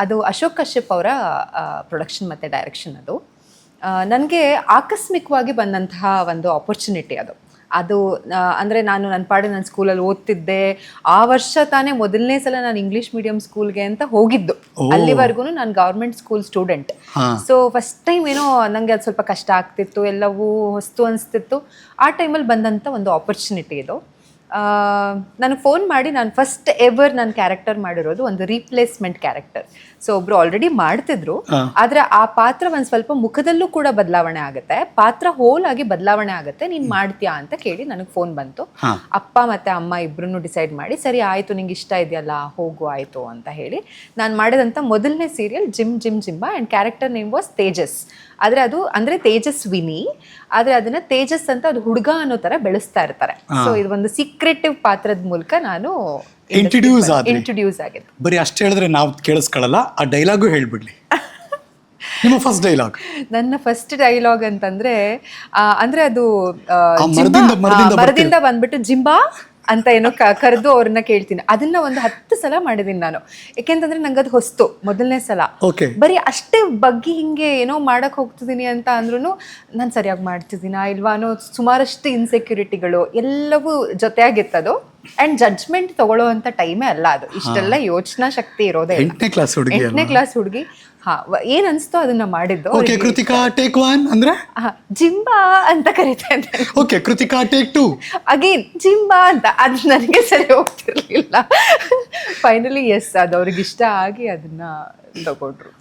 ಅದು ಅಶೋಕ್ ಕಶ್ಯಪ್ ಅವರ ಪ್ರೊಡಕ್ಷನ್ ಮತ್ತು ಡೈರೆಕ್ಷನ್ ಅದು. ನನಗೆ ಆಕಸ್ಮಿಕವಾಗಿ ಬಂದಂತಹ ಒಂದು ಆಪರ್ಚುನಿಟಿ ಅದು ಅಂದರೆ ನಾನು ನನ್ನ ಪಾಡಿಗೆ ನನ್ನ ಸ್ಕೂಲಲ್ಲಿ ಓದ್ತಿದ್ದೆ. ಆ ವರ್ಷ ತಾನೇ ಮೊದಲನೇ ಸಲ ನಾನು ಇಂಗ್ಲೀಷ್ ಮೀಡಿಯಂ ಸ್ಕೂಲ್ಗೆ ಅಂತ ಹೋಗಿದ್ದು. ಅಲ್ಲಿವರೆಗೂ ನಾನು government school student. So first time ಏನೋ ನನಗೆ ಅದು ಸ್ವಲ್ಪ ಕಷ್ಟ ಆಗ್ತಿತ್ತು, ಎಲ್ಲವೂ ಹೊಸ್ತು ಅನಿಸ್ತಿತ್ತು. ಆ ಟೈಮಲ್ಲಿ ಬಂದಂಥ ಒಂದು ಆಪರ್ಚುನಿಟಿ ಇದು. ನನಗೆ ಫೋನ್ ಮಾಡಿ ನಾನು ಫಸ್ಟ್ ಎವರ್ ನಾನು ಕ್ಯಾರೆಕ್ಟರ್ ಮಾಡಿರೋದು ಒಂದು ರೀಪ್ಲೇಸ್ಮೆಂಟ್ ಕ್ಯಾರೆಕ್ಟರ್. ಸೊ ಒಬ್ರು ಆಲ್ರೆಡಿ ಮಾಡ್ತಿದ್ರು, ಆದರೆ ಆ ಪಾತ್ರ ಒಂದು ಸ್ವಲ್ಪ ಮುಖದಲ್ಲೂ ಕೂಡ ಬದಲಾವಣೆ ಆಗುತ್ತೆ, ಪಾತ್ರ ಹೋಲ್ ಆಗಿ ಬದಲಾವಣೆ ಆಗುತ್ತೆ, ನೀನು ಮಾಡ್ತೀಯಾ ಅಂತ ಕೇಳಿ ನನಗೆ ಫೋನ್ ಬಂತು. ಅಪ್ಪ ಮತ್ತು ಅಮ್ಮ ಇಬ್ಬರನ್ನು ಡಿಸೈಡ್ ಮಾಡಿ ಸರಿ ಆಯಿತು ನಿಂಗೆ ಇಷ್ಟ ಇದೆಯಲ್ಲ ಹೋಗು ಆಯಿತು ಅಂತ ಹೇಳಿ ನಾನು ಮಾಡಿದಂಥ ಮೊದಲನೇ serial Jimba and character name was Tejas. ಆದರೆ ಅದು ಅಂದರೆ ತೇಜಸ್ವಿನಿ, ಆದರೆ ಅದನ್ನು ತೇಜಸ್ ಅಂತ ಅದು ಹುಡುಗ ಅನ್ನೋ ಥರ ಬೆಳೆಸ್ತಾ ಇರ್ತಾರೆ. ಸೊ ಇದು ಒಂದು ಸೀಕ್ರೆಟಿವ್ ಪಾತ್ರದ ಮೂಲಕ ನಾನು ಇಂಟ್ರೊಡ್ಯೂಸ್ ಆಗಿದ್ದು. ಬರೀ ಅಷ್ಟು ಹೇಳಿದ್ರೆ ನಾವು ಕೇಳಿಸ್ಕೊಳ್ಳಲ್ಲ, ಆ ಡೈಲಾಗು ಹೇಳ್ಬಿಡ್ಲಿ. ನಿಮ್ಮ ಫಸ್ಟ್ ಡೈಲಾಗ್? ನನ್ನ ಫಸ್ಟ್ ಡೈಲಾಗ್ ಅಂತಂದ್ರೆ ಅಂದ್ರೆ ಅದು ಮರದಿಂದ ಬಂದ್ಬಿಟ್ಟು ಜಿಂಬಾ ಅಂತ ಏನೋ ಕರೆದು ಅವ್ರನ್ನ ಕೇಳ್ತೀನಿ. ಅದನ್ನ ಒಂದು 10 ಸಲ ಮಾಡಿದೀನಿ ನಾನು. ಯಾಕೆಂತಂದ್ರೆ ನಂಗೆ ಅದು ಹೊಸ್ತು, ಮೊದಲನೇ ಸಲ. ಬರೀ ಅಷ್ಟೇ ಬಗ್ಗೆ ಹಿಂಗೆ ಏನೋ ಮಾಡಕ್ ಹೋಗ್ತಿದ್ದೀನಿ ಅಂತ ಅಂದ್ರೂ ನಾನು ಸರಿಯಾಗಿ ಮಾಡ್ತಿದ್ದೀನಾ ಇಲ್ವಾ ಅನ್ನೋ ಸುಮಾರಷ್ಟು ಇನ್ಸೆಕ್ಯೂರಿಟಿಗಳು ಎಲ್ಲವೂ ಜೊತೆಯಾಗಿತ್ತದು. ಅಂಡ್ ಜಡ್ಜ್ಮೆಂಟ್ ತಗೊಳ್ಳೋ ಅಂತ ಟೈಮೇ ಅಲ್ಲ ಅದು. ಇಷ್ಟೆಲ್ಲ ಯೋಚನಾ ಶಕ್ತಿ ಇರೋದೇ 8ನೇ ಕ್ಲಾಸ್ ಹುಡುಗಿ. ಏನ್ ಅನ್ಸ್ತೋ ಅದನ್ನ ಮಾಡಿದ್ದು. ಕೃತಿಕಾ ಟೇಕ್ 1 ಅಂದ್ರೆ ಜಿಂಬಾ ಅಂತ ಕರೀತೇನೆ. ಓಕೆ, ಕೃತಿಕಾ ಟೇಕ್ 2 ಅಗೇನ್ ಜಿಂಬಾ ಅಂತ. ಅದು ನನಗೆ ಸರಿ ಹೋಗ್ತಿರ್ಲಿಲ್ಲ. ಫೈನಲಿ ಎಸ್, ಅದು ಅವ್ರಿಗೆ ಇಷ್ಟ ಆಗಿ ಅದನ್ನ ತಗೊಂಡ್ರು.